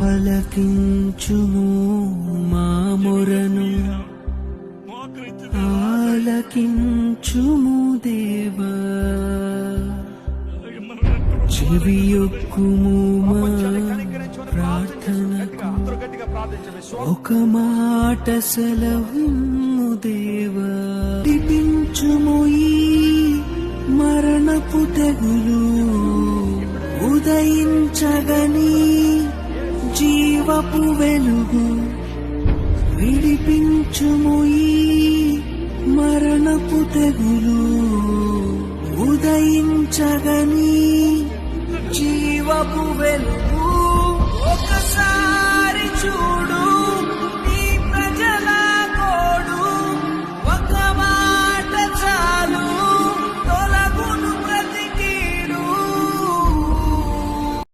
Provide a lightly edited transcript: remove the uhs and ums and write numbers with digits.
ఆలకించుము మా మొరను, ఆలకించుము దేవా, చెవియొక్కుము మా ప్రార్థనకు, ఒక మాట సెలవిమ్ము దేవా. విడిపించుము ఈ మరణపు తెగులు, ఉదయించగని జీవపు వెలుగు. విడిపించుము ఈ మరణపు తెగులు, ఉదయించగని జీవపు వెలుగు. ఒకసారి చూడు